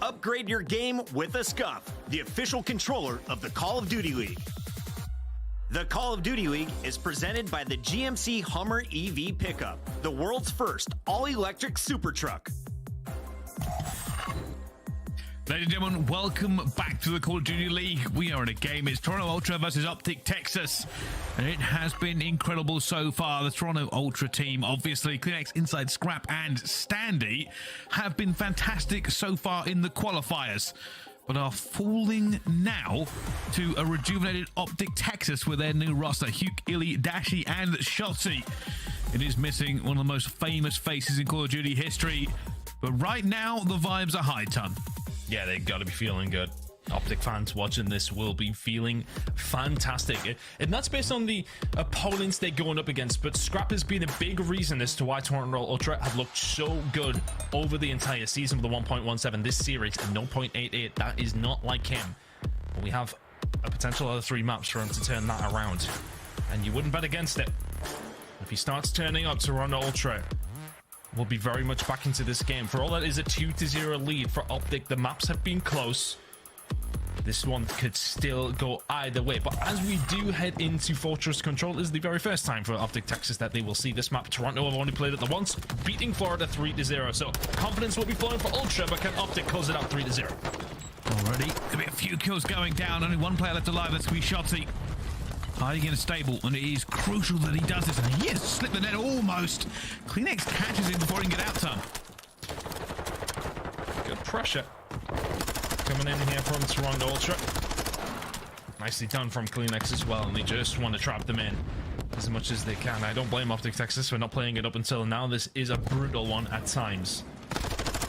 Upgrade your game with a Scuff, the official controller of the Call of Duty League. The Call of Duty League is presented by the GMC Hummer EV Pickup, the world's first all-electric super truck. Ladies and gentlemen, welcome back to the Call of Duty League. We are in a game. It's Toronto Ultra versus Optic Texas. And it has been incredible so far. The Toronto Ultra team, obviously, CleanX, Inside Scrap, and Standy have been fantastic so far in the qualifiers, but are falling now to a rejuvenated Optic Texas with their new roster, Hugh, Illy, Dashi, and Shotzi. It is missing one of the most famous faces in Call of Duty history, but right now, the vibes are high, Ton. Yeah, they got to be feeling good. Optic fans watching this will be feeling fantastic. And that's based on the opponents they're going up against. But Scrap has been a big reason as to why Toronto Ultra have looked so good over the entire season with the 1.17 this series and 0.88. That is not like him. But we have a potential other 3 maps for him to turn that around. And you wouldn't bet against it. If he starts turning up Toronto Ultra, we'll be very much back into this game. For all that is a 2-0 lead for Optic, the maps have been close. This one could still go either way. But as we do head into Fortress Control, this is the very first time for Optic Texas that they will see this map. Toronto have only played it the once, beating Florida 3-0. So confidence will be flowing for Ultra, but can Optic close it out 3-0? Already, there'll be a few kills going down. Only one player left alive. That's going to be Shotzi. Hiding in a stable, and it is crucial that he does this. And he has slipped the net almost. CleanX catches him before he can get out, Tom. Good pressure coming in here from Toronto Ultra. Nicely done from CleanX as well, and they just want to trap them in as much as they can. I don't blame Optic Texas for not playing it up until now. This is a brutal one at times.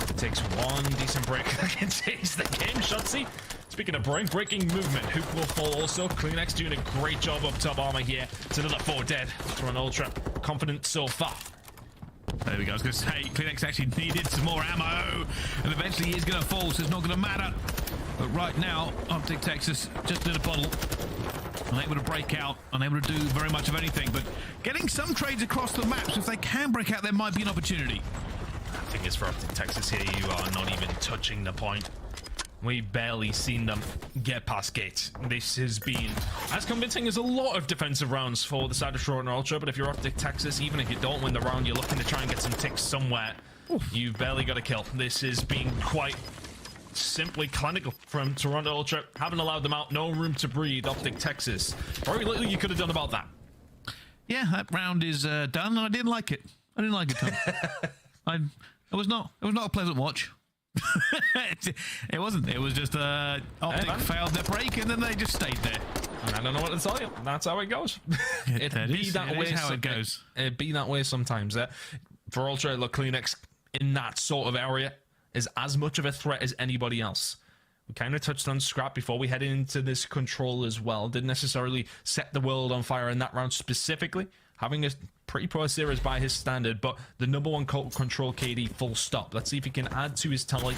It takes one decent break that can change the game. Shotzi. Speaking of breaking movement, Hook will fall also. CleanX doing a great job up top armor here. It's another 4 dead. Toronto Ultra confident so far. There we go. I was going to say, CleanX actually needed some more ammo, and eventually he is going to fall, so it's not going to matter. But right now, Optic Texas just in a bottle. Unable to break out, unable to do very much of anything, but getting some trades across the map, so if they can break out, there might be an opportunity. The thing is, for Optic Texas here, you are not even touching the point. We've barely seen them get past gates. This has been as convincing as a lot of defensive rounds for the side of Toronto Ultra, but if you're Optic Texas, even if you don't win the round, you're looking to try and get some ticks somewhere. You've barely got a kill. This has been quite simply clinical from Toronto Ultra. Haven't allowed them out. No room to breathe, Optic Texas. Very little you could have done about that. Yeah, that round is done, and I didn't like it. I didn't like it, Tom. It was not a pleasant watch. It wasn't. It was just Optic failed their break, and then they just stayed there. I don't know what to tell you. That's how it goes. It'd be that way. How it goes. It'd be that way sometimes. For Ultra, look, CleanX in that sort of area is as much of a threat as anybody else. We kind of touched on Scrap before we head into this control as well. Didn't necessarily set the world on fire in that round specifically, having a pretty poor series by his standard, but the #1 control KD full stop. Let's see if he can add to his tally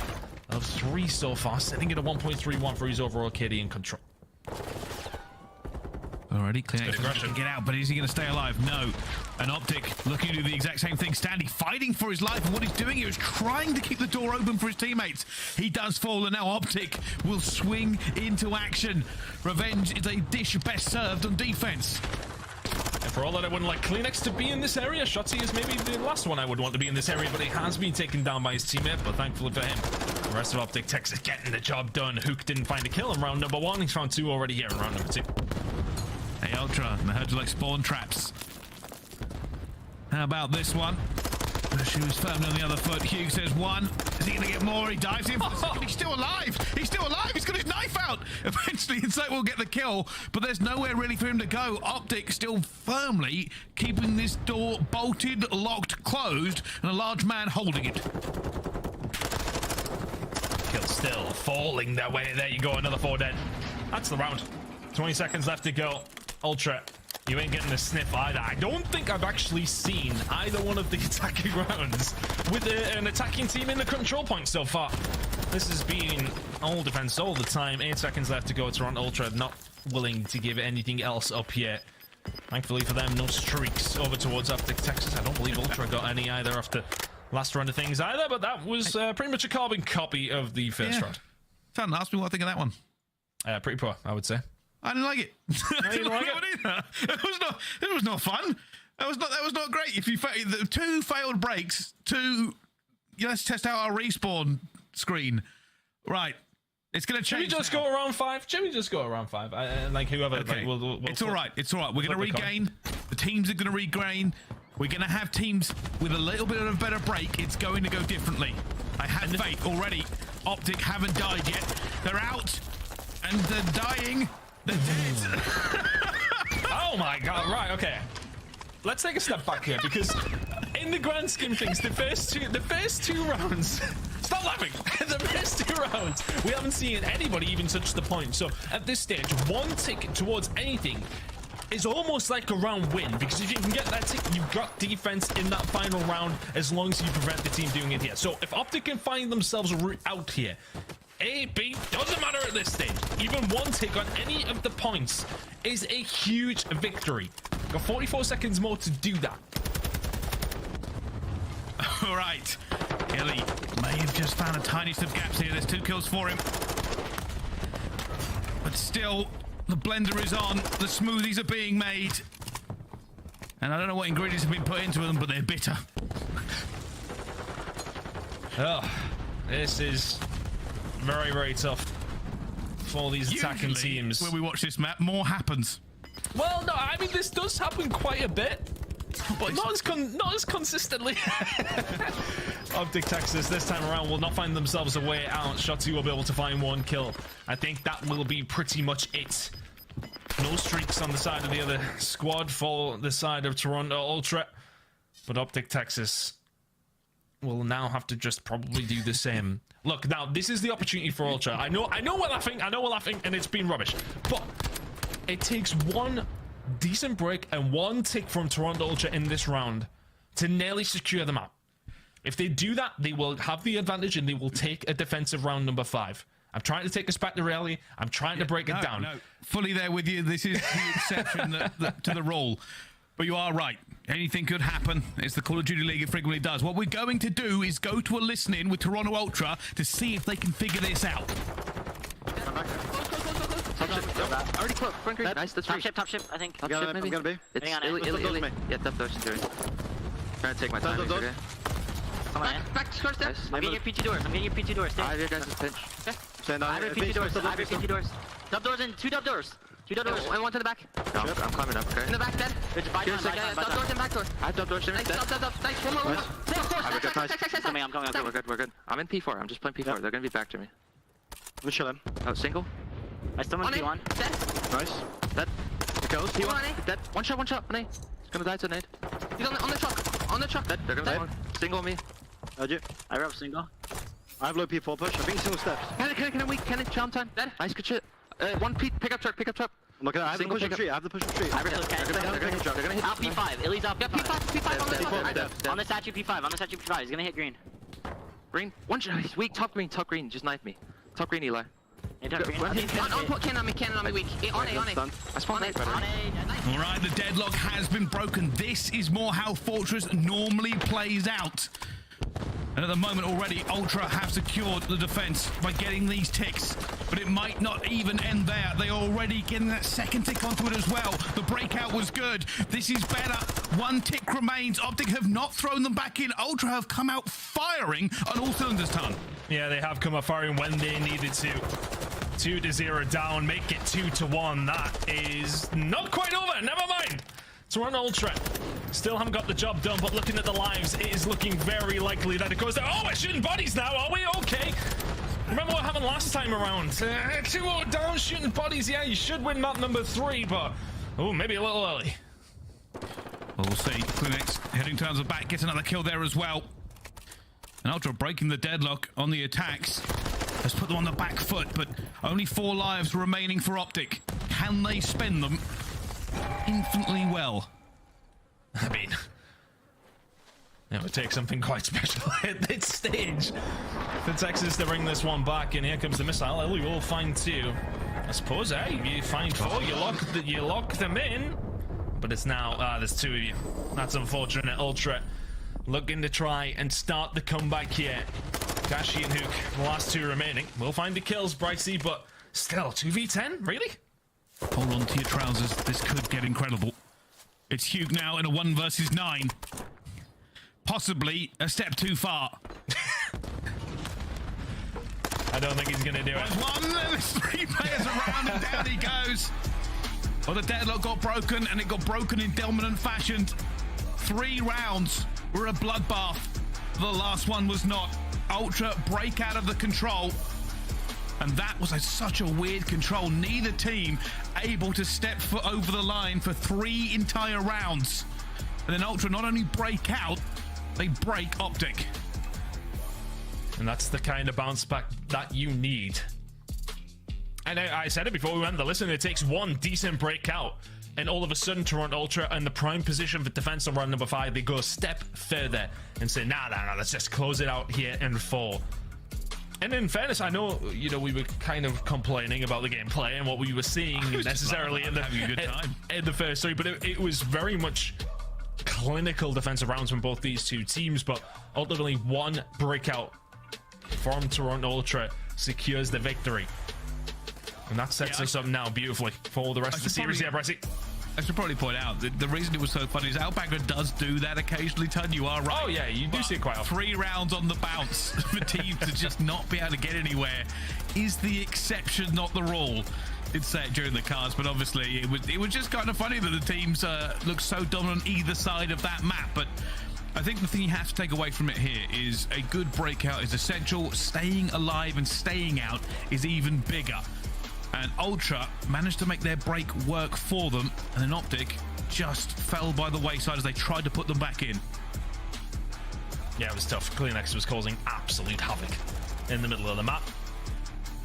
of 3 so far, sitting at a 1.31 for his overall KD in control. Alrighty, CleanX can get out, but is he going to stay alive? No. And Optic looking to do the exact same thing. Standy fighting for his life, and what he's doing here is trying to keep the door open for his teammates. He does fall, and now Optic will swing into action. Revenge is a dish best served on defense. And for all that I wouldn't like CleanX to be in this area, Shotzi is maybe the last one I would want to be in this area, but he has been taken down by his teammate, but thankfully for him, the rest of Optic Texas getting the job done. Hook didn't find a kill in round #1. He's found 2 already here in round #2. Hey, Ultra, and the herds are like spawn traps. How about this one? The shoe's firmly on the other foot. Hugh says 1. Is he going to get more? He dives in for the second. He's still alive. He's still alive. He's got his knife out. Eventually, Insight will get the kill, but there's nowhere really for him to go. Optic still firmly keeping this door bolted, locked, closed, and a large man holding it. Kill still falling their way. There you go. Another 4 dead. That's the round. 20 seconds left to go. Ultra, you ain't getting a sniff either. I don't think I've actually seen either one of the attacking rounds with an attacking team in the control point so far. This has been all defense all the time. 8 seconds left to go. Toronto Ultra not willing to give anything else up yet. Thankfully for them, no streaks over towards Optic Texas. I don't believe Ultra got any either after last run of things either, but that was pretty much a carbon copy of the first round. Fun. Ask me what I think of that one. Pretty poor, I would say. I didn't like it. I didn't like it either. It was not fun. That was not great. If you the 2 failed breaks, 2. Let's test out our respawn screen. Right. It's going to change. Should we just go around 5? Should we just go around 5? Like whoever. Okay. Like, we'll it's all right. It's all right. We're going to regain. The teams are going to regain. We're going to have teams with a little bit of a better break. It's going to go differently. I have faith already. Optic haven't died yet. They're out. And they're dying. They're dead. Oh my god, right, okay. Let's take a step back here, because in the grand scheme of things, the first two rounds, stop laughing, the first 2 rounds, we haven't seen anybody even touch the point. So at this stage, 1 tick towards anything is almost like a round win, because if you can get that tick, you've got defense in that final round, as long as you prevent the team doing it here. So if Optic can find themselves a route out here, A, B, doesn't matter at this stage. Even 1 tick on any of the points is a huge victory. Got 44 seconds more to do that. All right. Illy may have just found the tiniest of gaps here. There's 2 kills for him. But still, the blender is on. The smoothies are being made. And I don't know what ingredients have been put into them, but they're bitter. Oh, this is very, very tough for these attacking teams. When we watch this map, more happens. Well, no, I mean, this does happen quite a bit, but not as consistently. Optic Texas this time around will not find themselves a way out. Shotzi will be able to find 1 kill. I think that will be pretty much it. No streaks on the side of the other squad for the side of Toronto Ultra, but Optic Texas will now have to just probably do the same. Look, now this is the opportunity for Ultra. I know we're laughing, and it's been rubbish, but it takes 1 decent break and 1 tick from Toronto Ultra in this round to nearly secure the map. If they do that, they will have the advantage and they will take a defensive round number 5. I'm trying to take us back to reality. I'm trying to break it down. No, fully there with you. This is the exception to the rule. But you are right. Anything could happen. It's the Call of Duty League. It frequently does. What we're going to do is go to a listen-in with Toronto Ultra to see if they can figure this out. Already close. Front green. Nice. That's right. Top ship, I think. Top ship, maybe. I'm gonna be. It's Hang on, Illy. Yeah, top doors. Trying to take my time. Okay. Come on, Back to stairs. I'm getting your PT doors. Stay. I have your guys' pinch. I have your PT doors. Dub doors in. 2 dub doors. 2 dub doors. And 1 to the back. No, I'm climbing up, okay? In the back, dead. Dub doors and back door. I have dub doors. Nice. Nice. One more. I'm coming. We're good. I'm in P4. I'm just playing P4. They're gonna be back to me. Let me show them. Oh, single. I still want P1. Dead. Nice. Dead. It goes. P1. Dead. One shot. On A. He's gonna die to a nade. He's on the truck. On the truck. Dead. They're gonna die. Single on me. I rub single. I have low P4 push. I think single steps. Can I weak? Can it jump time? Dead. Nice, good shit. 1 pick up truck. I'm looking at I have the push of tree. I rub They're gonna hit. out P5. Illy's out P5. P5 on the On the statue P5. He's gonna hit green. Green. One shot. He's weak. Top green. Just knife me. Top green, Eli. Cannon on me weak. On A. I spawned A. All right, the deadlock has been broken. This is more how Fortress normally plays out. And at the moment already, Ultra have secured the defense by getting these ticks. But it might not even end there. They are already getting that second tick onto it as well. The breakout was good. This is better. 1 tick remains. Optic have not thrown them back in. Ultra have come out firing on all cylinders, Ton. Yeah, they have come up firing when they needed to. 2-0 down, make it 2-1. That is not quite over. Never mind. Toronto Ultra still haven't got the job done, but looking at the lives, it is looking very likely that it goes down. Oh, we're shooting bodies now, are we? Okay. Remember what happened last time around? 2-0 down, shooting bodies. Yeah, you should win map number 3, but oh, maybe a little early. Well, we'll see. Clinics heading towards the back, gets another kill there as well. And Ultra breaking the deadlock on the attacks. Has put them on the back foot, but only 4 lives remaining for Optic. Can they spend them infinitely well? I mean, it would take something quite special at this stage for Texas to bring this one back. And here comes the missile. Ellie will find 2. I suppose, you find 4, you lock them in. But it's now, there's 2 of you. That's unfortunate. Ultra looking to try and start the comeback here. Gashi and Hook, the last two remaining. We'll find the kills, Bricey, but still, 2v10? Really? Hold on to your trousers. This could get incredible. It's Hugh now in a 1 versus 9. Possibly a step too far. I don't think he's going to do it. There's one, and there's 3 players around, and down he goes. Well, the deadlock got broken, and it got broken in dominant fashion. 3 rounds were a bloodbath. The last one was not. Ultra break out of the control. And that was such a weird control. Neither team able to step foot over the line for 3 entire rounds. And then Ultra not only break out, they break Optic. And that's the kind of bounce back that you need. And I said it before we went to listen, it takes one decent breakout. And all of a sudden, Toronto Ultra in the prime position for defense on round number 5, they go a step further and say, nah, let's just close it out here in 4. And in fairness, I know, we were kind of complaining about the gameplay and what we were seeing necessarily in the first 3, but it was very much clinical defensive rounds from both these two teams, but ultimately one breakout from Toronto Ultra secures the victory. And that sets us up now beautifully for the rest of the series. Yeah, Bressy. I should probably point out that the reason it was so funny is Outbacker does do that occasionally, Ton. You are right. Oh, yeah, you do see it quite often. 3 rounds on the bounce for teams to just not be able to get anywhere is the exception, not the rule. Did say it during the cast, but obviously it was just kind of funny that the teams look so dominant either side of that map. But I think the thing you have to take away from it here is a good breakout is essential. Staying alive and staying out is even bigger. And Ultra managed to make their break work for them, and then Optic just fell by the wayside as they tried to put them back in. Yeah, it was tough. Kleenex was causing absolute havoc in the middle of the map.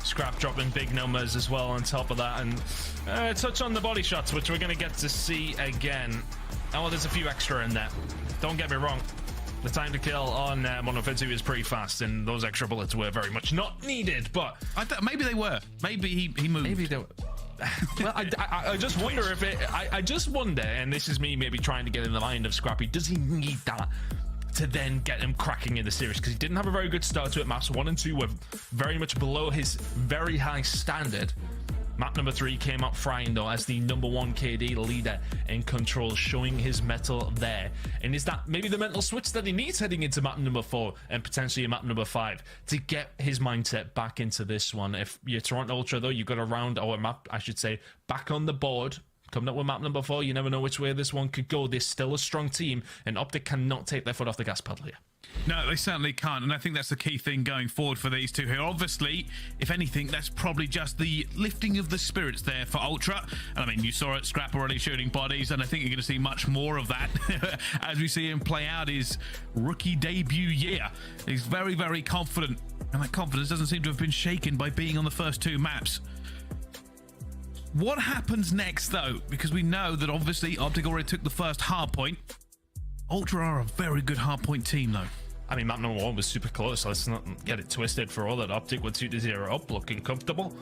Scrap dropping big numbers as well on top of that, and touch on the body shots, which we're going to get to see again. Oh, there's a few extra in there. Don't get me wrong. The time to kill on Monofitsu is pretty fast, and those extra bullets were very much not needed, but... maybe they were. Maybe he moved. Maybe they were. Well, I just wonder if it... I just wonder, and this is me maybe trying to get in the mind of Scrappy, does he need that to then get him cracking in the series? Because he didn't have a very good start to it. Maps 1 and 2 were very much below his very high standard. Map number 3 came out frying though as the number 1 KD leader in control, showing his mettle there. And is that maybe the mental switch that he needs heading into map number 4 and potentially map number 5 to get his mindset back into this one? If you're Toronto Ultra though, you've got a round, or a map I should say, back on the board. Coming up with map number 4, you never know which way this one could go. There's still a strong team, and Optic cannot take their foot off the gas pedal here. No, they certainly can't, and I think that's the key thing going forward for these two here. Obviously, if anything, that's probably just the lifting of the spirits there for Ultra. And I mean, you saw it, Scrap already shooting bodies, and I think you're going to see much more of that as we see him play out his rookie debut year. He's very, very confident, and that confidence doesn't seem to have been shaken by being on the first 2 maps. What happens next, though? Because we know that obviously Optic already took the first hard point. Ultra are a very good hard point team, though. I mean, map number 1 was super close. Let's not get it twisted for all that. Optic were 2-0 up, looking comfortable.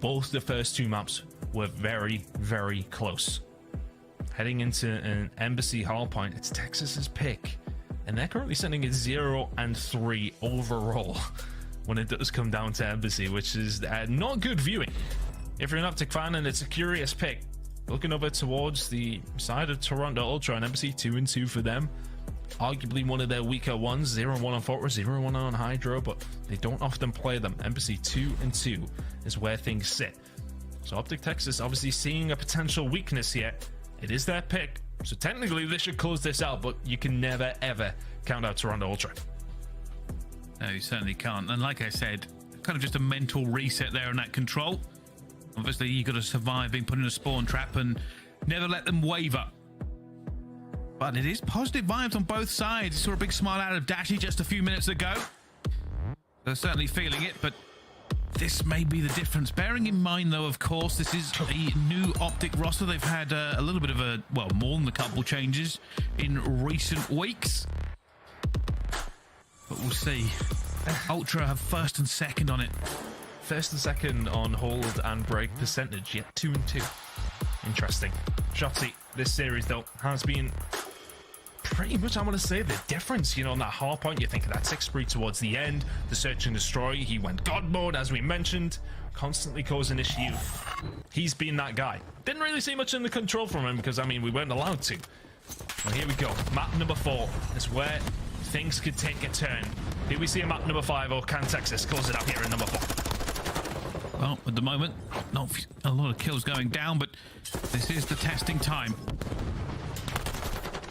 Both the first 2 maps were very, very close. Heading into an Embassy hard point, it's Texas's pick. And they're currently sitting at 0-3 overall when it does come down to Embassy, which is not good viewing. If you're an Optic fan and it's a curious pick, looking over towards the side of Toronto Ultra and Embassy, 2-2 for them. Arguably one of their weaker ones, 0-1 on Fortress, 0-1 on Hydro, but they don't often play them. Embassy 2-2 is where things sit. So Optic Texas obviously seeing a potential weakness here. It is their pick, so technically they should close this out, but you can never ever count out Toronto Ultra. No, you certainly can't. And like I said, kind of just a mental reset there on that control. Obviously, you've got to survive being put in a spawn trap and never let them waver. But it is positive vibes on both sides. You saw a big smile out of Dashi just a few minutes ago. They're certainly feeling it, but this may be the difference. Bearing in mind, though, of course, this is a new Optic roster. They've had a little bit of a, well, more than a couple changes in recent weeks. But we'll see. Ultra have first and second on it. First and second on hold and break percentage, yet 2-2. Interesting. Shotzi, this series though has been pretty much, I want to say, the difference. You know, on that hard point, you think of that 6 spree towards the end, the search and destroy. He went God mode, as we mentioned, constantly causing issue. He's been that guy. Didn't really see much in the control from him because, I mean, we weren't allowed to. Well, here we go. Map number 4 is where things could take a turn. Here we see a map number 5, or can Texas close it up here in number 4? Well, at the moment, not a lot of kills going down, but this is the testing time.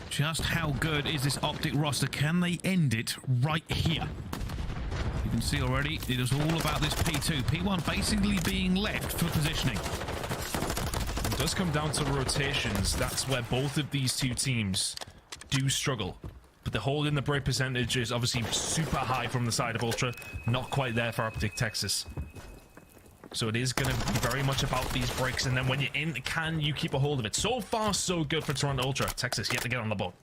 Just how good is this Optic roster? Can they end it right here? You can see already, it is all about this P2. P1 basically being left for positioning. It does come down to rotations. That's where both of these two teams do struggle. But the hold in the break percentage is obviously super high from the side of Ultra. Not quite there for Optic Texas. So it is going to be very much about these breaks. And then when you're in, can you keep a hold of it? So far, so good for Toronto Ultra. Texas yet to get on the board.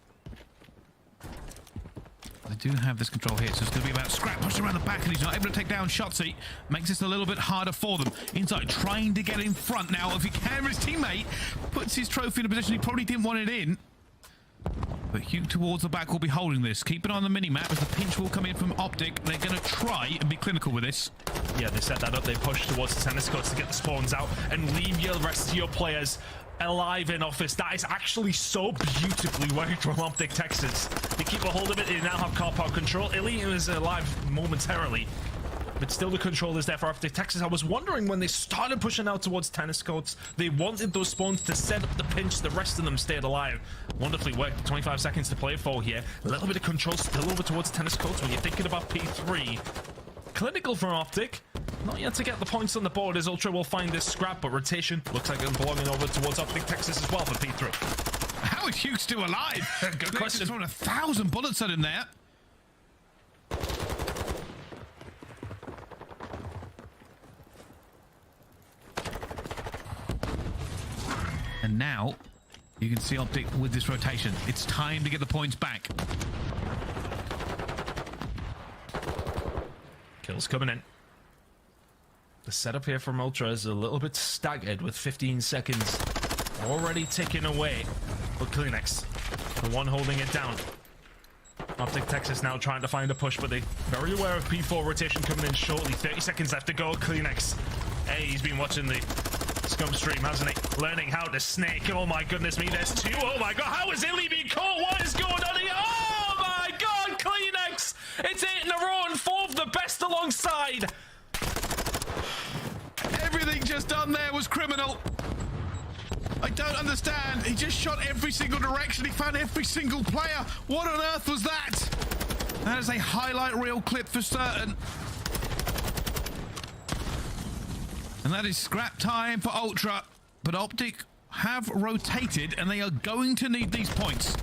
They do have this control here, so it's going to be about Scrap pushing around the back, and he's not able to take down Shotzi. Makes this a little bit harder for them. Inside, trying to get in front now. If he can, his teammate puts his trophy in a position he probably didn't want it in. But Hugh towards the back will be holding this. Keep it on the mini-map as the pinch will come in from Optic. They're going to try and be clinical with this. Yeah, they set that up. They push towards the tennis courts to get the spawns out and leave your rest of your players alive in office. That is actually so beautifully worked from Optic Texas. They keep a hold of it. They now have car park control. Illy is alive momentarily, but still the control is there for Optic Texas. I was wondering when they started pushing out towards tennis courts, they wanted those spawns to set up the pinch. The rest of them stayed alive. Wonderfully worked. 25 seconds to play for here. A little bit of control still over towards tennis courts when you're thinking about P3. Clinical from Optic. Not yet to get the points on the board as Ultra will find this scrap, but rotation looks like it's belonging over towards Optic Texas as well for P3. How is Hugh still alive? Good question. Throwing 1,000 bullets at him there. And now you can see Optic with this rotation. It's time to get the points back. Kills coming in. The setup here from Ultra is a little bit staggered with 15 seconds already ticking away. But Kleenex, the one holding it down. Optic Texas now trying to find a push, but they're very aware of P4 rotation coming in shortly. 30 seconds left to go. Kleenex. Hey, he's been watching the Scum stream, hasn't he? Learning how to snake. Oh my goodness me, there's 2. Oh my god, how is Illy being caught? What is going on here? Oh my god, Kleenex! It's 8 in a row and 4 of the best alongside. Everything just done there was criminal. I don't understand. He just shot every single direction. He found every single player. What on earth was that? That is a highlight reel clip for certain. And that is scrap time for Ultra. But Optic have rotated and they are going to need these points.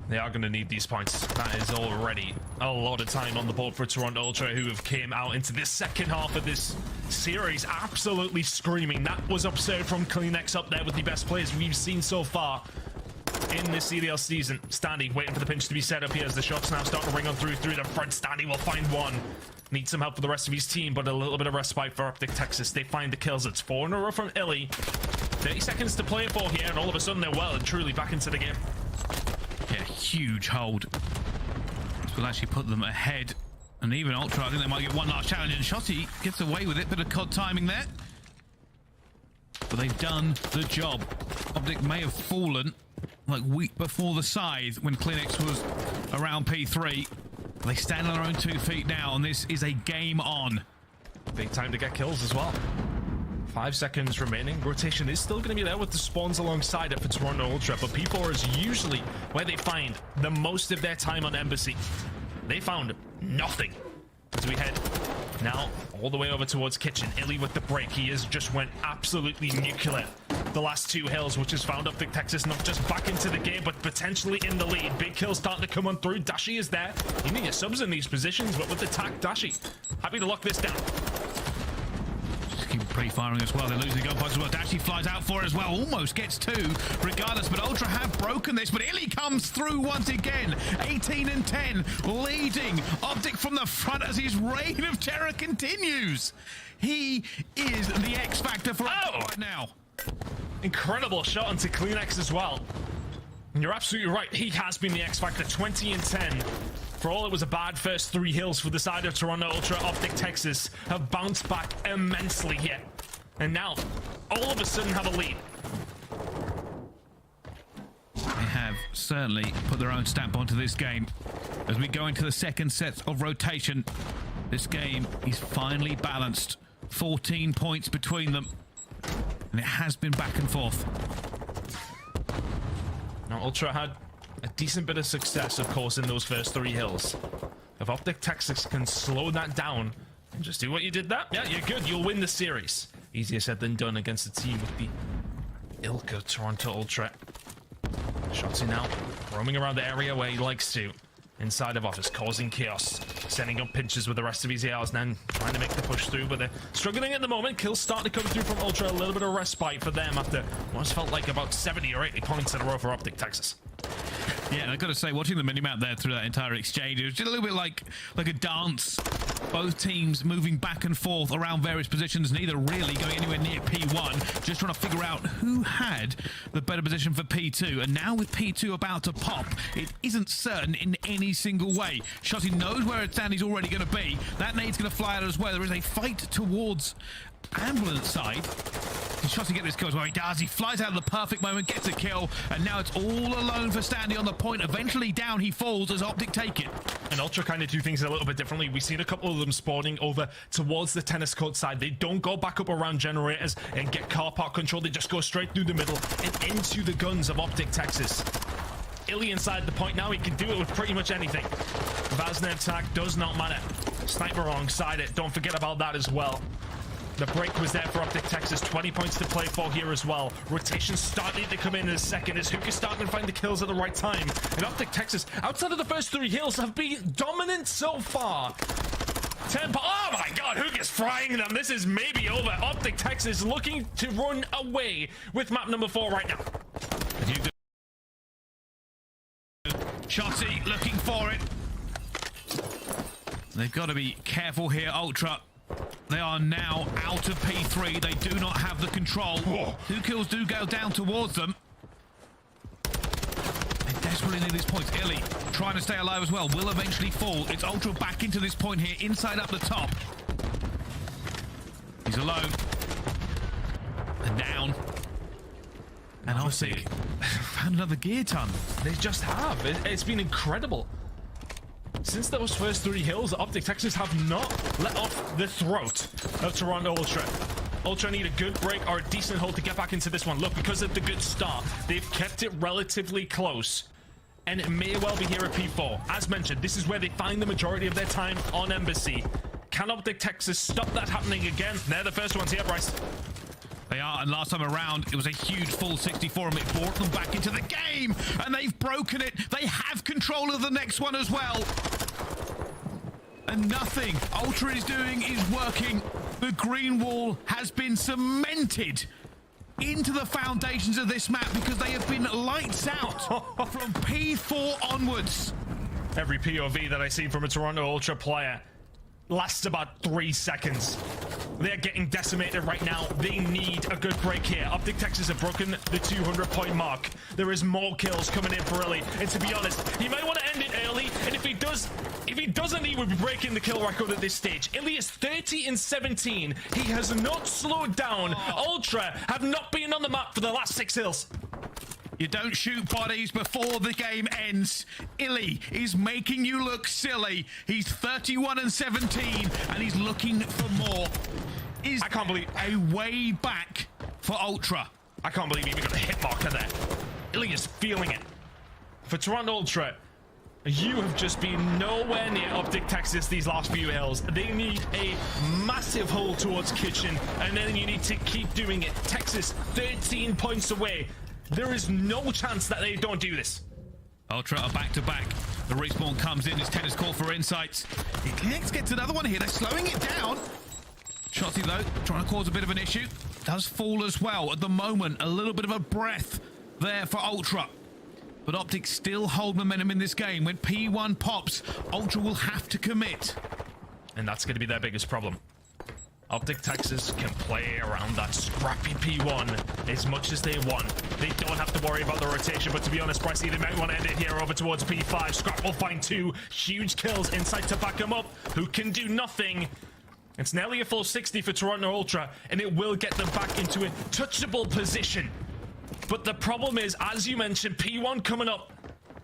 They are going to need these points. That is already a lot of time on the board for Toronto Ultra, who have came out into this second half of this series absolutely screaming. That was absurd from Kleenex up there with the best players we've seen so far in this CDL season. Standy waiting for the pinch to be set up here as the shots now start to ring on through the front. Standy will find one. Needs some help for the rest of his team, but a little bit of respite for Optic Texas. They find the kills. It's 4 in a row from Illy. 30 seconds to play for here, and all of a sudden they're well and truly back into the game. Yeah, huge hold. This will actually put them ahead. And even Ultra, I think they might get one last challenge. And Shotty gets away with it. Bit of COD timing there. But they've done the job. Optic may have fallen like week before the scythe when Kleenex was around P3. They stand on their own 2 feet now, and this is a game on. Big time to get kills as well. 5 seconds remaining. Rotation is still going to be there with the spawns alongside it for Toronto Ultra, but P4 is usually where they find the most of their time on Embassy. They found nothing as we head now all the way over towards Kitchen. Illy with the break. He has just went absolutely nuclear the last 2 hills, which has found Optic Texas not just back into the game, but potentially in the lead. Big kills starting to come on through. Dashi is there. You need your subs in these positions, but with the tack, Dashi happy to lock this down. Keep pre-firing as well. They're losing gun points as well. Dashi flies out for it as well. Almost gets 2 regardless, but Ultra have broken this. But Illy comes through once again. 18 and 10, leading Optic from the front as his reign of terror continues. He is the X factor for Optic right now. Incredible shot onto Kleenex as well. You're absolutely right. He has been the X Factor. 20 and 10. For all it was a bad first 3 hills for the side of Toronto Ultra, Optic Texas have bounced back immensely here. And now, all of a sudden, have a lead. They have certainly put their own stamp onto this game. As we go into the second set of rotation, this game is finally balanced. 14 points between them. And it has been back and forth. Now, Ultra had a decent bit of success, of course, in those first 3 hills. If Optic Texas can slow that down and just do what you did that, yeah, you're good. You'll win the series. Easier said than done against a team with the ilk of Toronto Ultra. Shots in now, roaming around the area where he likes to. Inside of office, causing chaos. Sending up pinches with the rest of his ARs, and then trying to make the push through, but they're struggling at the moment. Kills starting to come through from Ultra. A little bit of respite for them after what's felt like about 70 or 80 points in a row for Optic Texas. Yeah, and I've got to say, watching the minimap there through that entire exchange, it was just a little bit like a dance. Both teams moving back and forth around various positions, neither really going anywhere near P1, just trying to figure out who had the better position for P2. And now with P2 about to pop, it isn't certain in any single way. Shotty knows where Sandy's already going to be. That nade's going to fly out as well. There is a fight towards ambulance side. Can Shotty get this kill as well? He does. He flies out at the perfect moment, gets a kill, and now it's all alone for Standy on the point. Eventually down he falls as Optic take it. And Ultra kind of do things a little bit differently. We've seen a couple of them spawning over towards the tennis court side. They don't go back up around generators and get car park control. They just go straight through the middle and into the guns of Optic Texas. Illy inside the point now. He can do it with pretty much anything. Vaznev tag does not matter. Sniper alongside it. Don't forget about that as well. The break was there for Optic Texas. 20 points to play for here as well. Rotation starting to come in a second as Hook is starting to find the kills at the right time. And Optic Texas, outside of the first 3 hills, have been dominant so far. 10 oh my god, Hook is frying them. This is maybe over. Optic Texas looking to run away with map number 4 right now. Shotty looking for it. They've got to be careful here, Ultra. They are now out of P3. They do not have the control. Whoa. 2 kills do go down towards them. They desperately need these points. Illy trying to stay alive as well. Will eventually fall. It's Ultra back into this point here, inside up the top. He's alone. And down. And Optic found another gear ton. They just have. It's been incredible. Since those first 3 hills, Optic Texas have not let off the throat of Toronto Ultra. Ultra need a good break or a decent hold to get back into this one. Look, because of the good start, they've kept it relatively close. And it may well be here at P4. As mentioned, this is where they find the majority of their time on Embassy. Can Optic Texas stop that happening again? They're the first ones here, Bryce. They are, and last time around, it was a huge full 64, and it brought them back into the game, and they've broken it. They have control of the next one as well. And nothing Ultra is doing is working. The green wall has been cemented into the foundations of this map because they have been lights out from P4 onwards. Every POV that I see from a Toronto Ultra player lasts about 3 seconds. They're getting decimated right now. They need a good break here. Optic Texas have broken the 200-point mark. There is more kills coming in for Illy. And to be honest, he might want to end it early. And if he doesn't, he would be breaking the kill record at this stage. Illy is 30 and 17. He has not slowed down. Ultra have not been on the map for the last 6 hills. You don't shoot bodies before the game ends. Illy is making you look silly. He's 31 and 17, and he's looking for more. I can't believe a way back for Ultra. I can't believe he even got a hit marker there. Illy is feeling it. For Toronto Ultra, you have just been nowhere near Optic Texas these last few hills. They need a massive hold towards Kitchen, and then you need to keep doing it. Texas, 13 points away. There is no chance that they don't do this. Ultra are back-to-back. The respawn comes in. It's tennis court for insights. It gets another one here. They're slowing it down. Shotty, though, trying to cause a bit of an issue. Does fall as well. At the moment, a little bit of a breath there for Ultra. But Optic still hold momentum in this game. When P1 pops, Ultra will have to commit. And that's going to be their biggest problem. Optic Texas can play around that scrappy P1 as much as they want. They don't have to worry about the rotation, but to be honest, Bryce, they might want to end it here over towards P5. Scrap will find 2 huge kills inside to back him up, who can do nothing. It's nearly a full 60 for Toronto Ultra, and it will get them back into a touchable position. But the problem is, as you mentioned, P1 coming up.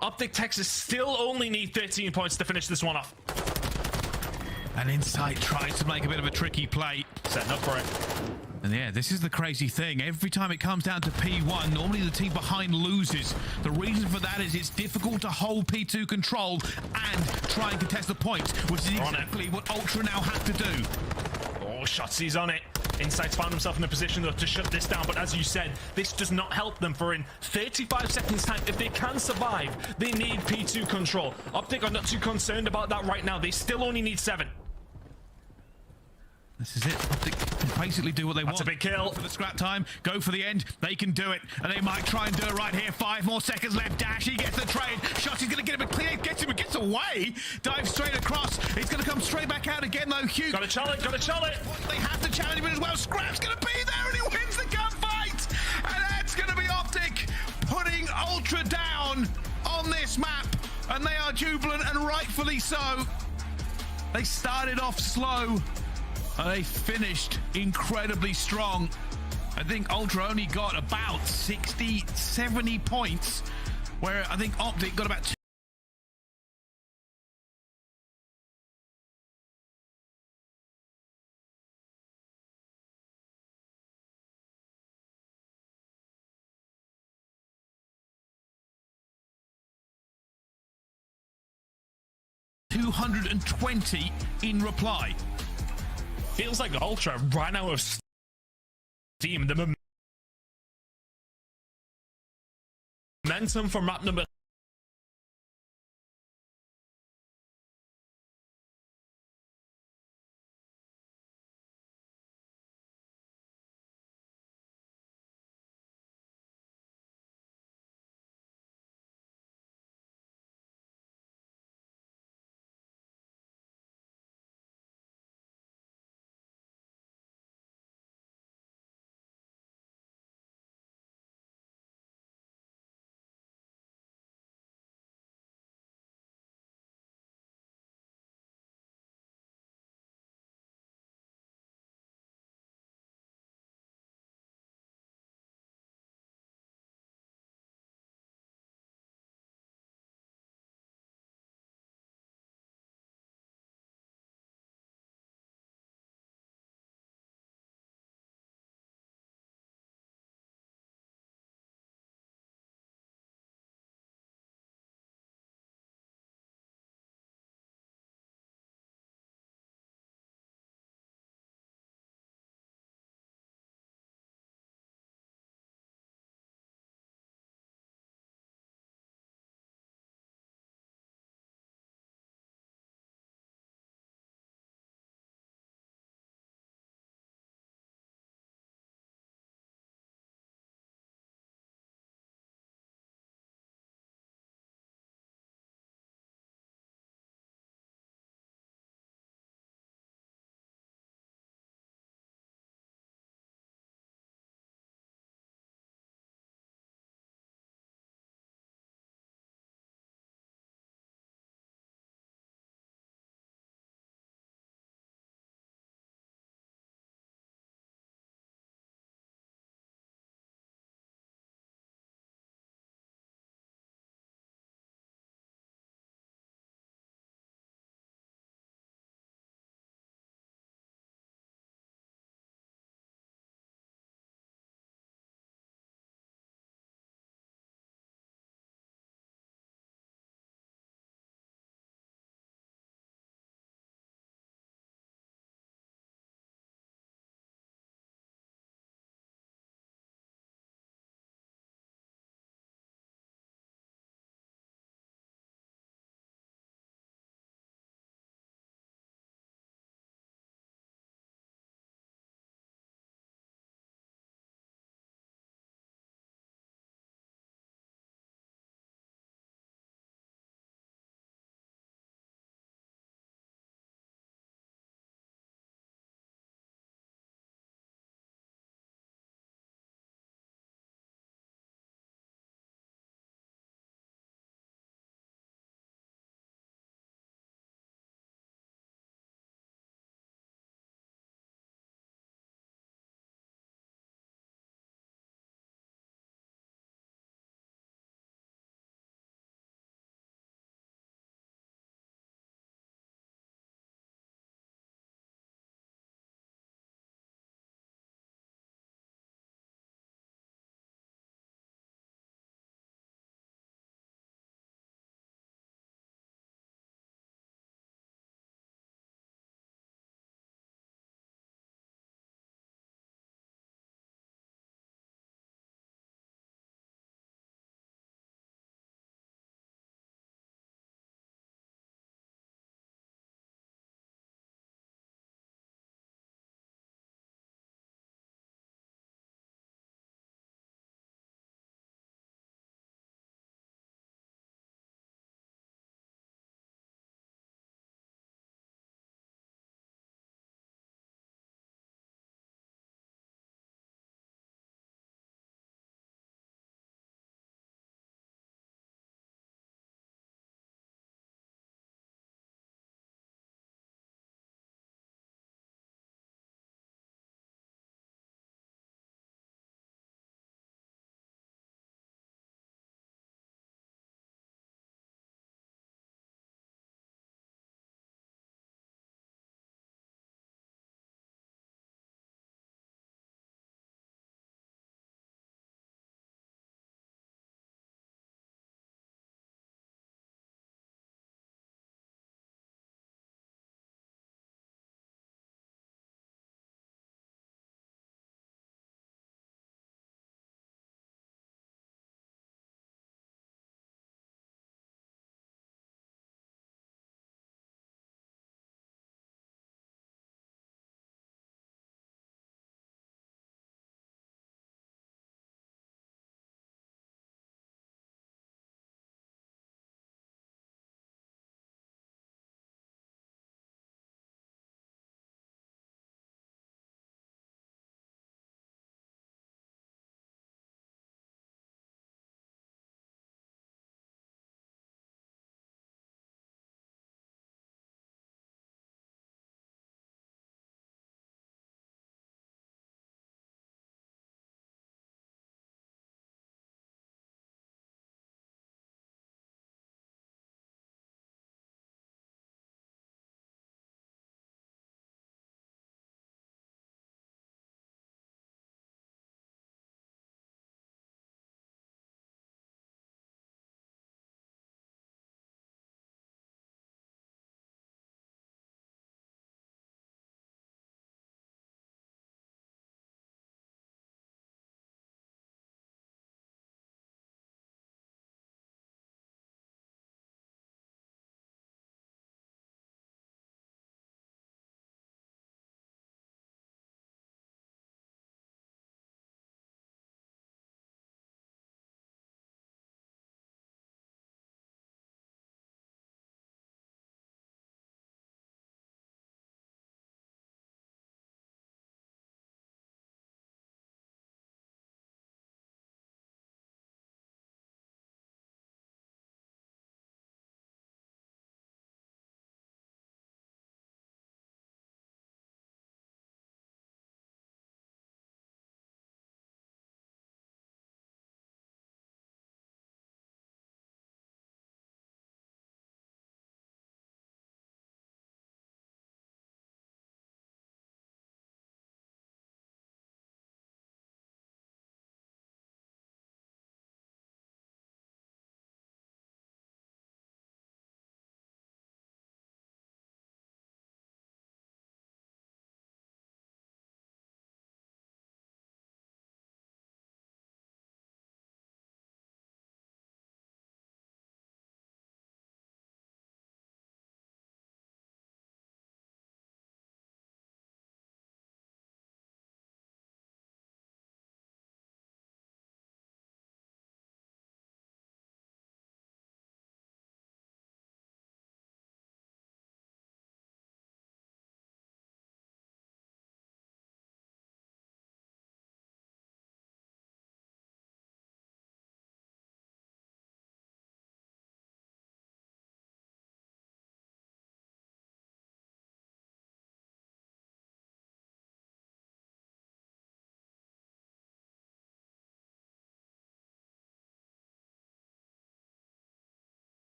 Optic Texas still only need 13 points to finish this one off. And Insight tries to make a bit of a tricky play. Setting up for it. And yeah, this is the crazy thing. Every time it comes down to P1, normally the team behind loses. The reason for that is it's difficult to hold P2 control and try and contest the points, which is exactly what Ultra now have to do. Oh, Shotzi's on it. Insight's found himself in a position though to shut this down, but as you said, this does not help them, for in 35 seconds time, if they can survive, they need P2 control. Optic are not too concerned about that right now. They still only need 7. This is it. Optic can basically do what they want. That's a big kill. Go for the scrap time. Go for the end. They can do it. And they might try and do it right here. 5 more seconds left. Dash. He gets the trade. Shotzi's going to get him a clear. Gets him. Gets away. Dives straight across. He's going to come straight back out again, though. Hugh. Got to challenge. Got to challenge. They have to challenge him as well. Scrap's going to be there, and he wins the gunfight. And that's going to be Optic putting Ultra down on this map. And they are jubilant, and rightfully so. They started off slow. They finished incredibly strong. I think Ultra only got about 60, 70 points, where I think Optic got about 220 in reply. Feels like Ultra ran out of steam. The momentum for map number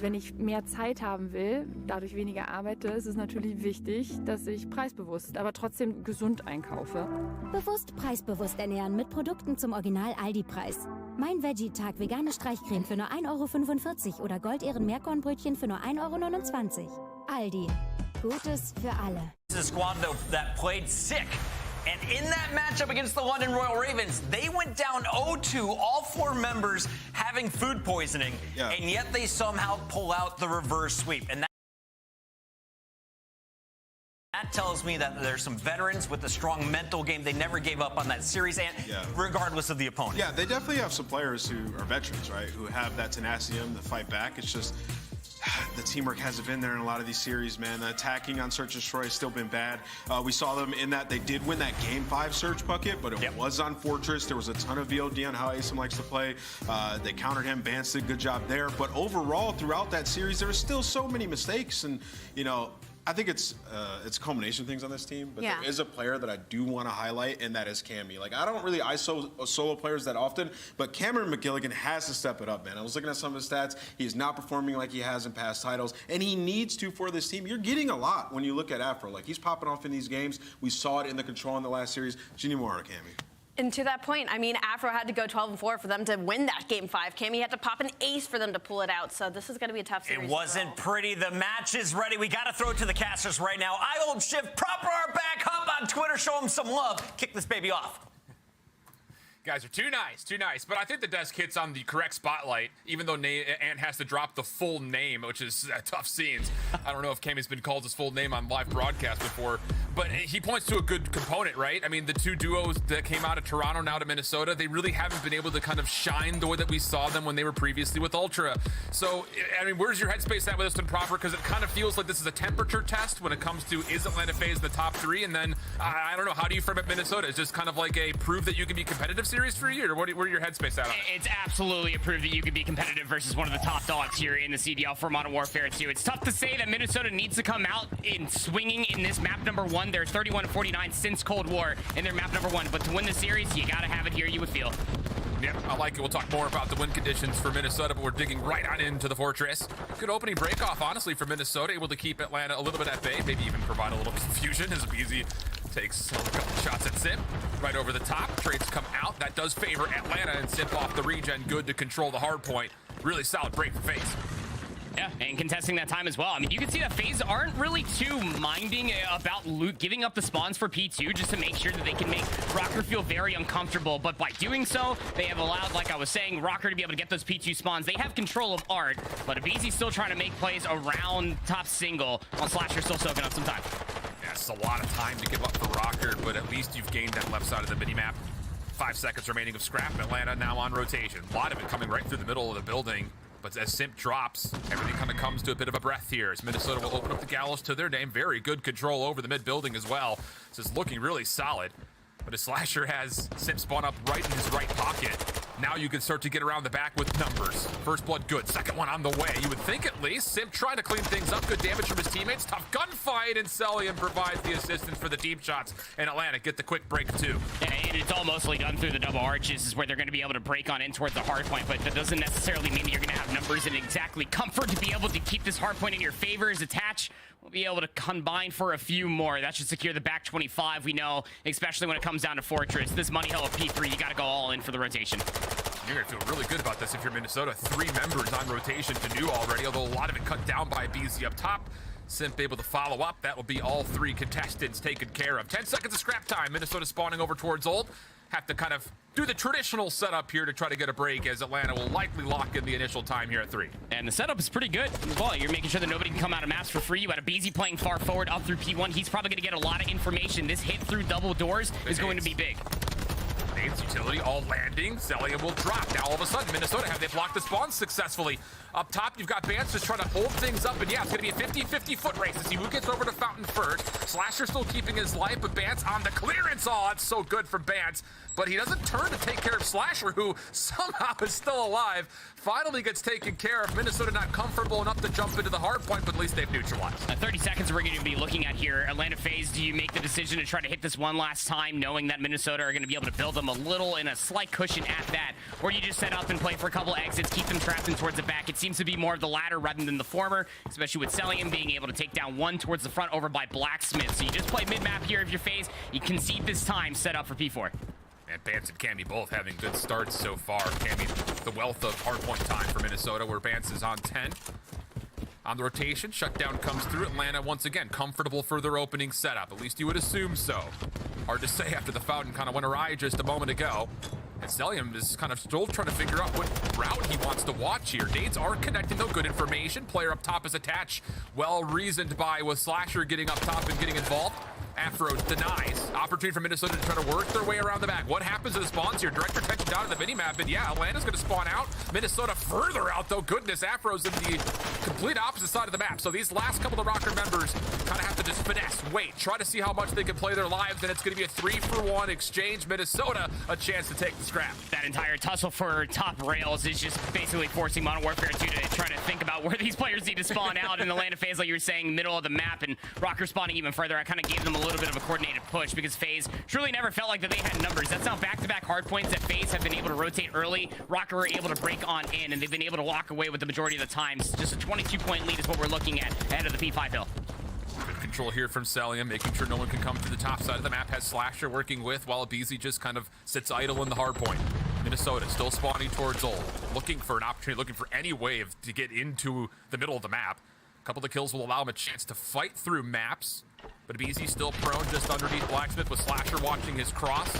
Wenn ich mehr Zeit haben will, dadurch weniger arbeite, ist es natürlich wichtig, dass ich preisbewusst, aber trotzdem gesund einkaufe. Bewusst preisbewusst ernähren mit Produkten zum Original-Aldi-Preis. Mein Veggie-Tag vegane Streichcreme für nur 1,45 € oder Gold-Ehren-Meerkornbrötchen für nur 1,29 €. Aldi. Gutes für alle. This is a squad that played sick. And in that matchup against the London Royal Ravens, they went down 0-2, all 4 members having food poisoning, and yet they somehow pull out the reverse sweep. And that tells me that there's some veterans with a strong mental game. They never gave up on that series, and regardless of the opponent. Yeah, they definitely have some players who are veterans, right, who have that tenacity in them to fight back. It's just the teamwork hasn't been there in a lot of these series, man. The attacking on Search and Destroy has still been bad. We saw them in that they did win that Game 5 Search bucket, but it was on Fortress. There was a ton of VOD on how Asim likes to play. They countered him. Vance did a good job there. But overall, throughout that series, there were still so many mistakes. And, you know, I think it's a culmination of things on this team, but there is a player that I do want to highlight, and that is Cammy. Like, I don't really ISO solo players that often, but Cameron McGilligan has to step it up, man. I was looking at some of his stats. He's not performing like he has in past titles, and he needs to for this team. You're getting a lot when you look at Afro. Like, he's popping off in these games. We saw it in the Control in the last series. You need more out of Cammy. And to that point, I mean, Afro had to go 12-4 for them to win that Game 5. Cammy had to pop an ace for them to pull it out. So this is going to be a tough series. It wasn't pretty. The match is ready. We got to throw it to the casters right now. I Old Shift, Proper are back. Hop on Twitter. Show them some love. Kick this baby off. Guys are too nice. But I think the desk hits on the correct spotlight, even though Ant has to drop the full name, which is tough scenes. I don't know if Cammy's been called his full name on live broadcast before, but he points to a good component, right? I mean, the two duos that came out of Toronto now to Minnesota, they really haven't been able to kind of shine the way that we saw them when they were previously with Ultra. So, I mean, where's your headspace at with this one, Proper? Because it kind of feels like this is a temperature test when it comes to is Atlanta FaZe in the top 3, and then, I don't know, how do you frame up Minnesota? Is this kind of like a prove that you can be competitive series for you, or where your headspace at on it? It's absolutely a proof that you can be competitive versus one of the top dogs here in the CDL for Modern Warfare 2. It's tough to say that Minnesota needs to come out in swinging in this map number 1. They're 31-49 since Cold War in their map number 1, but to win the series, you gotta have it here, you would feel. Yeah, I like it. We'll talk more about the win conditions for Minnesota, but we're digging right on into the Fortress. Good opening break-off, honestly, for Minnesota, able to keep Atlanta a little bit at bay, maybe even provide a little confusion as Beezy takes a couple shots at Simp. Right over the top, trades come out. That does favor Atlanta, and Simp off the regen, good to control the hard point. Really solid break for FaZe. Yeah, and contesting that time as well. I mean, you can see that FaZe aren't really too minding about giving up the spawns for P2 just to make sure that they can make Rocker feel very uncomfortable. But by doing so, they have allowed, like I was saying, Rocker to be able to get those P2 spawns. They have control of Art, but Abeezy's still trying to make plays around top single while Slasher's still soaking up some time. Yeah, it's a lot of time to give up for Rocker, but at least you've gained that left side of the minimap. 5 seconds remaining of scrap. Atlanta now on rotation. A lot of it coming right through the middle of the building. But as Simp drops, everything kind of comes to a bit of a breath here as Minnesota will open up the gallows to their name. Very good control over the mid building as well. This is looking really solid. But as Slasher has Simp spawn up right in his right pocket, now you can start to get around the back with numbers. First blood good, second one on the way. You would think at least. Simp trying to clean things up. Good damage from his teammates. Tough gunfight, and Celian provides the assistance for the deep shots. And Atlanta get the quick break too. Yeah, and it's all mostly done through the double arches is where they're going to be able to break on in towards the hard point, but that doesn't necessarily mean that you're going to have numbers and exactly comfort to be able to keep this hard point in your favor. As Attach will be able to combine for a few more. That should secure the back 25, we know, especially when it comes down to Fortress. This money hell of P3, you got to go all in for the rotation. You're going to feel really good about this if you're Minnesota. 3 members on rotation to do already, although a lot of it cut down by BZ up top. Simp able to follow up. That will be all 3 contestants taken care of. 10 seconds of scrap time. Minnesota spawning over towards Old. Have to kind of do the traditional setup here to try to get a break, as Atlanta will likely lock in the initial time here at 3. And the setup is pretty good as well. You're making sure that nobody can come out of maps for free. You had a BZ playing far forward up through P1. He's probably going to get a lot of information. This hit through double doors is going to be big. Nades utility all landing. Celian will drop. Now all of a sudden, Minnesota have they blocked the spawn successfully. Up top, you've got Vance just trying to hold things up, and yeah, it's going to be a 50-50 foot race to see who gets over to Fountain first. Slasher still keeping his life, but Vance on the clearance. Oh, that's so good from Vance. But he doesn't turn to take care of Slasher, who somehow is still alive. Finally gets taken care of. Minnesota not comfortable enough to jump into the hard point, but at least they've neutralized. 30 seconds we're going to be looking at here. Atlanta FaZe, do you make the decision to try to hit this one last time, knowing that Minnesota are going to be able to build them a little and a slight cushion at that, or you just set up and play for a couple exits, keep them trapped in towards the back. It seems to be more of the latter rather than the former, especially with Celium being able to take down one towards the front over by Blacksmith. So you just play mid-map here if you're FaZe. You concede this time, set up for P4. And Bance and Cammy both having good starts so far. Cammy, the wealth of hardpoint time for Minnesota, where Bance is on 10. On the rotation, shutdown comes through. Atlanta, once again, comfortable for their opening setup. At least you would assume so. Hard to say after the fountain kind of went awry just a moment ago. And Celium is kind of still trying to figure out what route he wants to watch here. Nades are connecting, though. Good information. Player up top is attached. Well reasoned by with Slasher getting up top and getting involved. Afro denies. Opportunity for Minnesota to try to work their way around the back. What happens to the spawns here? Direct attention down to the minimap, and yeah, Atlanta's going to spawn out. Minnesota further out, though. Goodness, Afro's in the complete opposite side of the map. So these last couple of Rocker members kind of have to just finesse, wait, try to see how much they can play their lives, and it's going to be a 3-for-1 exchange. Minnesota a chance to take the scrap. That entire tussle for top rails is just basically forcing Modern Warfare 2 to try to think about where these players need to spawn out in the land of FaZe, like you were saying, middle of the map, and Rocker spawning even further. I kind of gave them a little bit of a coordinated push because FaZe truly never felt like that they had numbers. That's now back-to-back hard points that FaZe have been able to rotate early. Rocker were able to break on in, and they've been able to walk away with the majority of the times. Just a 22-point lead is what we're looking at ahead of the P5 hill. Good control here from Celium, making sure no one can come to the top side of the map. Has Slasher working with, while Abizi just kind of sits idle in the hard point. Minnesota still spawning towards Old, looking for an opportunity, looking for any way to get into the middle of the map. A couple of the kills will allow him a chance to fight through maps, but Abizi still prone just underneath Blacksmith with Slasher watching his cross.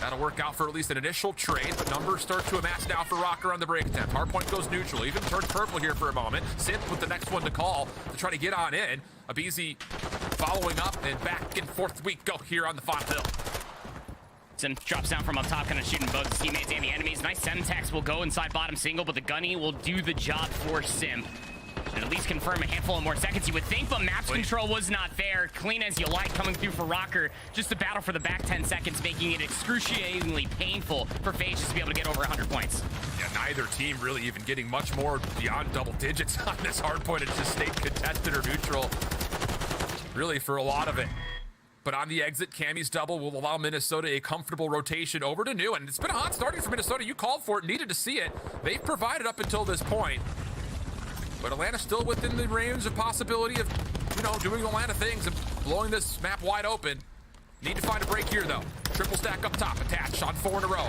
That'll work out for at least an initial trade, but numbers start to amass now for Rocker on the break attempt. Hardpoint goes neutral, even turns purple here for a moment. Synth with the next one to call to try to get on in. Abizi following up, and back and forth we go here on the Font Hill. Sim drops down from up top, kind of shooting both his teammates and the enemies. Nice Semtex will go inside bottom single, but the Gunny will do the job for Sim. And at least confirm a handful of more seconds, you would think, but maps control was not there. Clean as you like coming through for Rocker. Just a battle for the back 10 seconds, making it excruciatingly painful for FaZe just to be able to get over 100 points. Yeah, neither team really even getting much more beyond double digits on this hard point. It just stayed contested or neutral, really, for a lot of it. But on the exit, Cammy's double will allow Minnesota a comfortable rotation over to New. And it's been a hot starting for Minnesota. You called for it, needed to see it. They've provided up until this point. But Atlanta's still within the range of possibility of, doing Atlanta things and blowing this map wide open. Need to find a break here, though. Triple stack up top, attached on 4 in a row.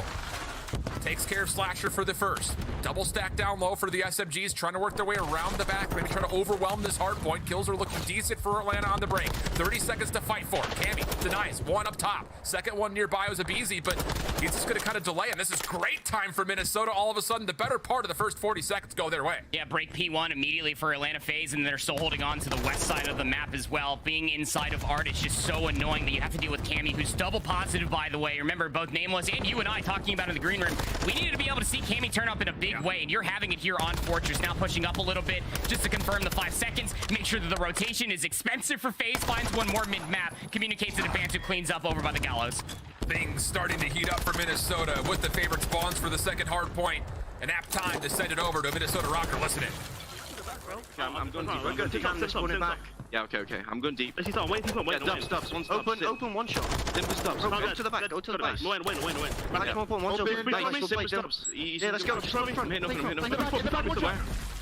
Takes care of Slasher for the first. Double stack down low for the SMGs, trying to work their way around the back, maybe trying to overwhelm this hard point. Kills are looking decent for Atlanta on the break. 30 seconds to fight for. Cammy denies. One up top. Second one nearby was Abizi, but he's just going to kind of delay, and this is great time for Minnesota. All of a sudden, the better part of the first 40 seconds go their way. Yeah, break P1 immediately for Atlanta FaZe, and they're still holding on to the west side of the map as well. Being inside of Art is just so annoying that you have to deal with Cammy, who's double positive, by the way. Remember, both Nameless and you and I talking about in the green room, we needed to be able to see Cammy turn up in a big way, and you're having it here on Fortress. Now pushing up a little bit just to confirm the 5 seconds, make sure that the rotation is expensive for FaZe, finds one more mid-map, communicates to the Bans, who cleans up over by the Gallows. Things starting to heat up for Minnesota with the favorite spawns for the second hard point. An apt time to send it over to a Minnesota Rocker. Listen in. I'm going deep. We're going to jam this one back. Yeah, okay. I'm going deep. Let's see someone. Wait. Stops. One stop. Open one shot. Simple stops. Go to the back. Go to the base. Win. Maximum one shot. Simple stops. Yeah, let's go. Just run in front. In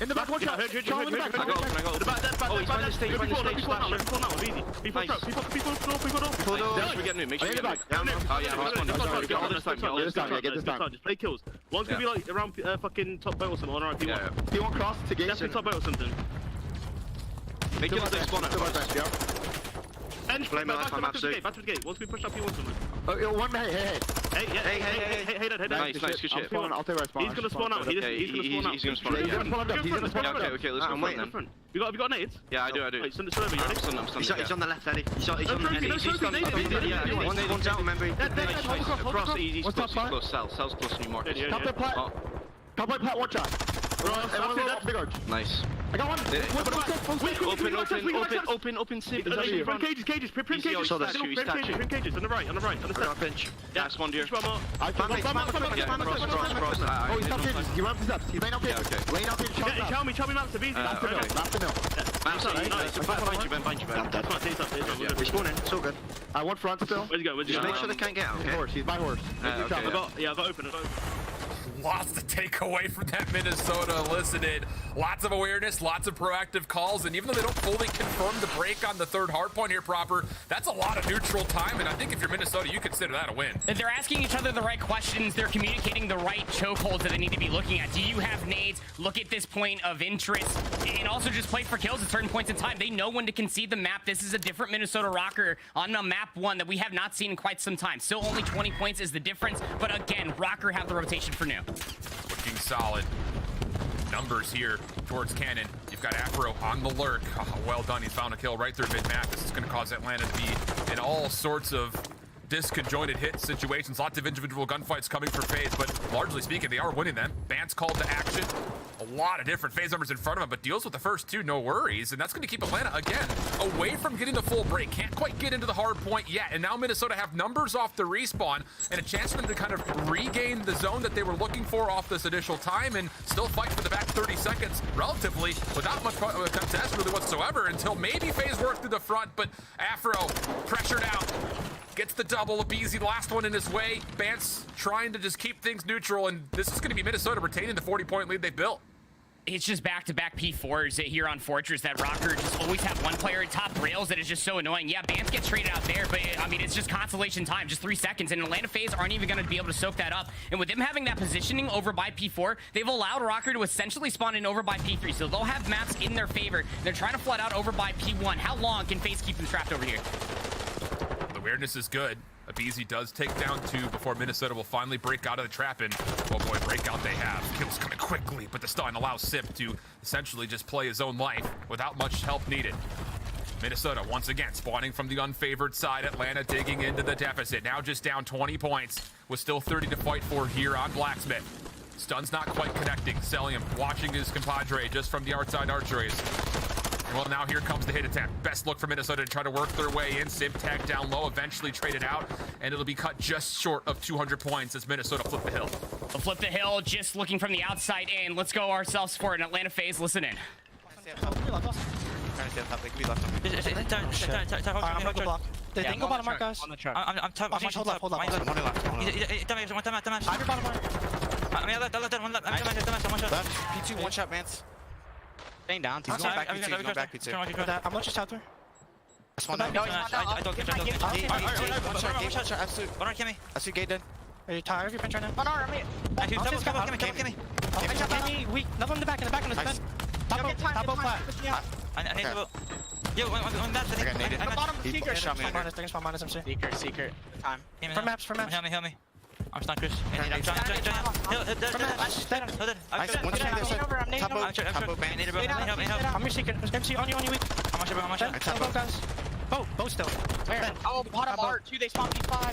the back, watch out. I go. The back. Oh, he's behind the stage. Before those, we get new. Make sure you get new. Oh, yeah. Get all this time. Just play kills. One's gonna be like around fucking top boat or something. Around P1. P1 cross to get. Definitely top boat or something. Make it like spawn And back to the gate. Once we push up P1 something. Oh, one. Hey. Hey. Nice, good shit. I'll take right spawn. He's gonna spawn out. He's gonna spawn out. Okay, let's go front. You got nades? Yeah, I do. Wait, send it over. He's on the left, Eddie. He's on the yeah, one's out, remember. Across, easy, close, cells close to New Marcus. Top right plat, watch out. Nice. I got one. Open, Sim. Prim cages. Prim cages. So that's you, Prim cages. On the right. Right pinch. Last one, dear. Oh, he's not cages. He ramped his up. He's laying out cages. Laying out cages. Tell me maps. Easy. Last the mill. Nice. Behind you, Ben. That's my taste up. We're spawning. It's all good. I want front still. Where's he going? Just make sure they can't get out, okay? Horse. He's by horse. I've got open. Lots to take away from that Minnesota. Listen, lots of awareness, lots of proactive calls, and even though they don't fully confirm the break on the third hard point here proper, that's a lot of neutral time, and I think if you're Minnesota, you consider that a win. They're asking each other the right questions. They're communicating the right chokeholds that they need to be looking at. Do you have nades? Look at this point of interest, and also just play for kills at certain points in time. They know when to concede the map. This is a different Minnesota Rocker on a map 1 that we have not seen in quite some time. Still only 20 points is the difference, but again, Rocker have the rotation for new. Looking solid. Numbers here towards Cannon. You've got Afro on the lurk. Oh, well done. He's found a kill right through mid-map. This is going to cause Atlanta to be in all sorts of disconjointed hit situations. Lots of individual gunfights coming for FaZe, but largely speaking, they are winning them. Bant's called to action. A lot of different FaZe numbers in front of him, but deals with the first 2, no worries. And that's going to keep Atlanta, again, away from getting the full break. Can't quite get into the hard point yet. And now Minnesota have numbers off the respawn and a chance for them to kind of regain the zone that they were looking for off this initial time and still fight for the back 30 seconds relatively without much contest really whatsoever until maybe FaZe work through the front, but Afro pressured out. Gets the double. Abizi, last one in his way. Bant's trying to just keep things neutral, and this is going to be Minnesota retaining the 40-point lead they've built. It's just back-to-back P4s here on Fortress that Rocker just always have one player at top rails that is just so annoying. Yeah, Bant gets traded out there, but I mean, it's just consolation time, just 3 seconds, and Atlanta FaZe aren't even going to be able to soak that up. And with them having that positioning over by P4, they've allowed Rocker to essentially spawn in over by P3, so they'll have maps in their favor. They're trying to flood out over by P1. How long can FaZe keep them trapped over here? The awareness is good. Abizi does take down 2 before Minnesota will finally break out of the trap, and oh boy, breakout they have. Kills coming quickly, but the stun allows Sip to essentially just play his own life without much help needed. Minnesota once again spawning from the unfavored side. Atlanta digging into the deficit. Now just down 20 points with still 30 to fight for here on Blacksmith. Stun's not quite connecting. Celium watching his compadre just from the outside archeries. Well, now here comes the hit attempt. Best look for Minnesota to try to work their way in. Sim tagged down low, eventually traded out, and it'll be cut just short of 200 points as Minnesota flip the hill. They'll flip the hill, just looking from the outside in. Let's go ourselves for an Atlanta FaZe. Listen in. I'm gonna go block. They think go bottom mark, guys. I'm hold left. P2 one shot, Vance. Staying down. He's going back P2. He's going back P2. I'm not just out there. I don't get one shot, absolute. One arm, Kimmy. Absolute gate dead. Are you tired of your pinch right now? One arm, Kimmy. Kimmy, weak. Another in the back, on the spin. Top flat. I need to... Yo, one back. I got naded. Bottom, secret. They're gonna minus MC. Secret. Time. From maps. Heal me. I'm stuck, Chris. I'm your secret. MC on you, weak. How much? Both still. Where? Oh, bottom R2, they spawned P5.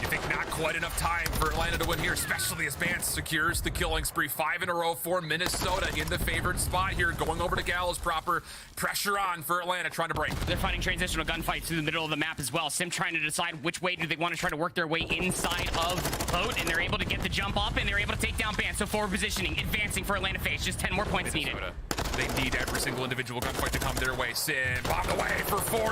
You think not quite enough time for Atlanta to win here, especially as Bant secures the killing spree. 5 in a row for Minnesota in the favored spot here, going over to Gallows proper. Pressure on for Atlanta, trying to break. They're fighting transitional gunfights through the middle of the map as well. Sim trying to decide which way do they want to try to work their way inside of boat, and they're able to get the jump up, and they're able to take down Bant. So forward positioning, advancing for Atlanta FaZe. Just 10 more points needed. They need every single individual gunfight to come their way. Sim on the way for 4